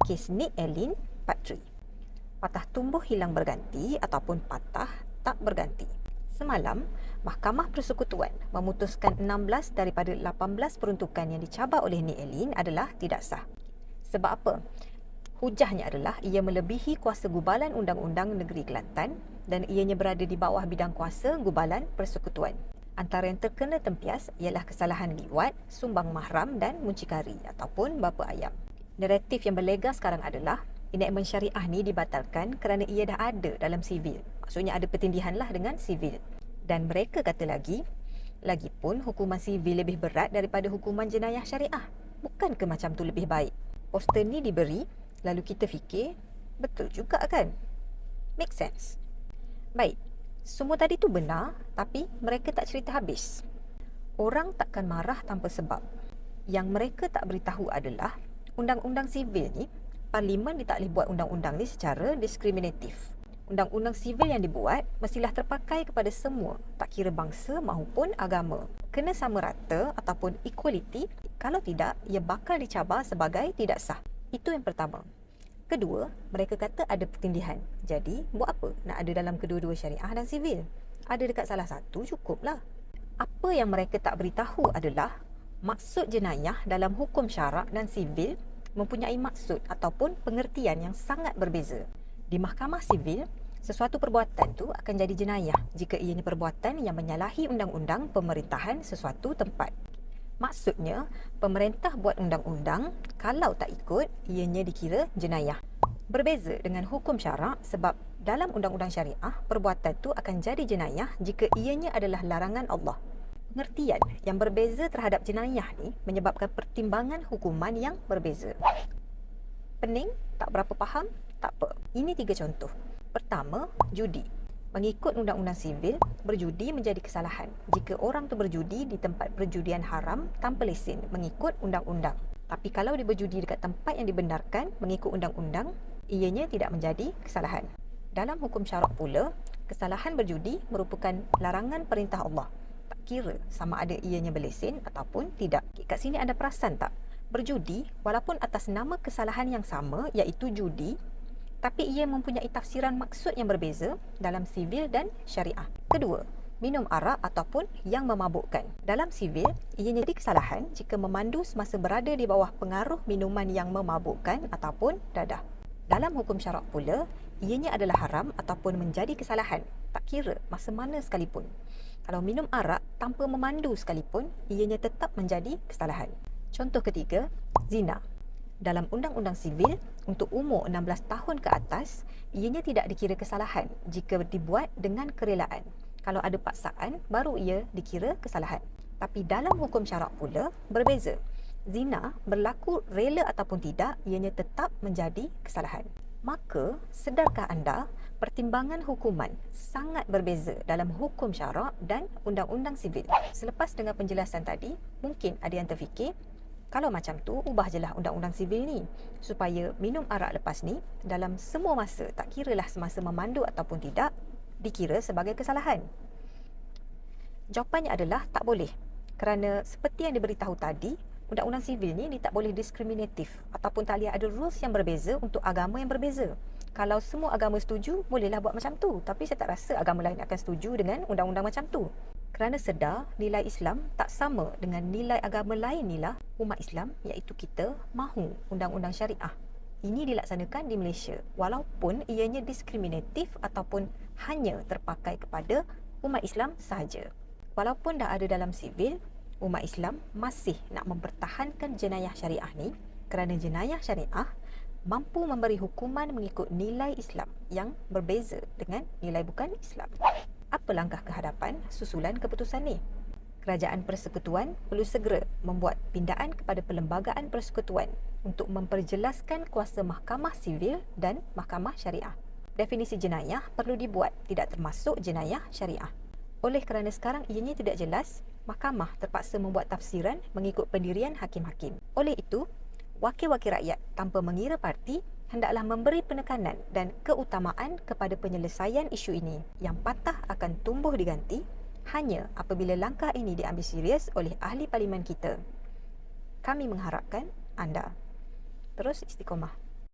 kes Nick Allen Part 3. Patah tumbuh hilang berganti ataupun patah tak berganti. Semalam, Mahkamah Persekutuan memutuskan 16 daripada 18 peruntukan yang dicabar oleh Nick Allen adalah tidak sah. Sebab apa? Hujahnya adalah ia melebihi kuasa gubalan Undang-Undang Negeri Kelantan dan ianya berada di bawah bidang kuasa gubalan persekutuan. Antara yang terkena tempias ialah kesalahan liwat, sumbang mahram dan muncikari ataupun bapa ayam. Naratif yang berlega sekarang adalah enakmen syariah ni dibatalkan kerana ia dah ada dalam sivil. Maksudnya ada pertindihanlah dengan sivil. Dan mereka kata lagipun hukuman sivil lebih berat daripada hukuman jenayah syariah. Bukankah macam tu lebih baik? Poster ni diberi, lalu kita fikir, betul juga kan? Make sense. Baik, semua tadi tu benar, tapi mereka tak cerita habis. Orang takkan marah tanpa sebab. Yang mereka tak beritahu adalah undang-undang sivil ni, Parlimen dia tak boleh buat undang-undang ni secara diskriminatif. Undang-undang sivil yang dibuat mestilah terpakai kepada semua, tak kira bangsa maupun agama. Kena sama rata ataupun equality, kalau tidak, ia bakal dicabar sebagai tidak sah. Itu yang pertama. Kedua, mereka kata ada pertindihan. Jadi, buat apa nak ada dalam kedua-dua syariah dan sivil? Ada dekat salah satu, cukuplah. Apa yang mereka tak beritahu adalah maksud jenayah dalam hukum syarak dan sivil mempunyai maksud ataupun pengertian yang sangat berbeza. Di mahkamah sivil, sesuatu perbuatan tu akan jadi jenayah jika ianya perbuatan yang menyalahi undang-undang pemerintahan sesuatu tempat. Maksudnya, pemerintah buat undang-undang, kalau tak ikut, ianya dikira jenayah. Berbeza dengan hukum syarak sebab dalam undang-undang syariah, perbuatan tu akan jadi jenayah jika ianya adalah larangan Allah. Pengertian yang berbeza terhadap jenayah ni menyebabkan pertimbangan hukuman yang berbeza. Pening? Tak berapa faham? Tak apa. Ini 3 contoh. Pertama, judi. Mengikut undang-undang sivil, berjudi menjadi kesalahan jika orang tu berjudi di tempat perjudian haram tanpa lesen mengikut undang-undang. Tapi kalau dia berjudi dekat tempat yang dibenarkan mengikut undang-undang, ianya tidak menjadi kesalahan. Dalam hukum syarak pula, kesalahan berjudi merupakan larangan perintah Allah. Tak kira sama ada ianya berlesen ataupun tidak. Kat sini anda perasan tak? Berjudi, walaupun atas nama kesalahan yang sama iaitu judi, tapi ia mempunyai tafsiran maksud yang berbeza dalam sivil dan syariah. Kedua, minum arak ataupun yang memabukkan. Dalam sivil, ianya jadi kesalahan jika memandu semasa berada di bawah pengaruh minuman yang memabukkan ataupun dadah. Dalam hukum syarak pula, ianya adalah haram ataupun menjadi kesalahan, tak kira masa mana sekalipun. Kalau minum arak tanpa memandu sekalipun, ianya tetap menjadi kesalahan. Contoh ketiga, zina. Dalam undang-undang sivil, untuk umur 16 tahun ke atas, ianya tidak dikira kesalahan jika dibuat dengan kerelaan. Kalau ada paksaan, baru ia dikira kesalahan. Tapi dalam hukum syarak pula, berbeza. Zina berlaku rela ataupun tidak, ianya tetap menjadi kesalahan. Maka, sedarkah anda pertimbangan hukuman sangat berbeza dalam hukum syarak dan undang-undang sivil? Selepas dengar penjelasan tadi, mungkin ada yang terfikir, kalau macam tu, ubah je lah undang-undang sivil ni supaya minum arak lepas ni dalam semua masa, tak kiralah semasa memandu ataupun tidak, dikira sebagai kesalahan. Jawapannya adalah tak boleh. Kerana seperti yang diberitahu tadi, undang-undang sivil ni tak boleh diskriminatif ataupun tak boleh ada rules yang berbeza untuk agama yang berbeza. Kalau semua agama setuju, bolehlah buat macam tu. Tapi saya tak rasa agama lain akan setuju dengan undang-undang macam tu. Kerana sedar nilai Islam tak sama dengan nilai agama lain nilah umat Islam, iaitu kita mahu undang-undang syariah ini dilaksanakan di Malaysia walaupun ianya diskriminatif ataupun hanya terpakai kepada umat Islam sahaja. Walaupun dah ada dalam sivil, umat Islam masih nak mempertahankan jenayah syariah ni kerana jenayah syariah mampu memberi hukuman mengikut nilai Islam yang berbeza dengan nilai bukan Islam. Apa langkah ke hadapan susulan keputusan ni? Kerajaan Persekutuan perlu segera membuat pindaan kepada Perlembagaan Persekutuan untuk memperjelaskan kuasa mahkamah sivil dan mahkamah syariah. Definisi jenayah perlu dibuat tidak termasuk jenayah syariah. Oleh kerana sekarang ianya tidak jelas, mahkamah terpaksa membuat tafsiran mengikut pendirian hakim-hakim. Oleh itu, wakil-wakil rakyat tanpa mengira parti hendaklah memberi penekanan dan keutamaan kepada penyelesaian isu ini yang patah akan tumbuh diganti hanya apabila langkah ini diambil serius oleh ahli parlimen kita. Kami mengharapkan anda terus istiqomah.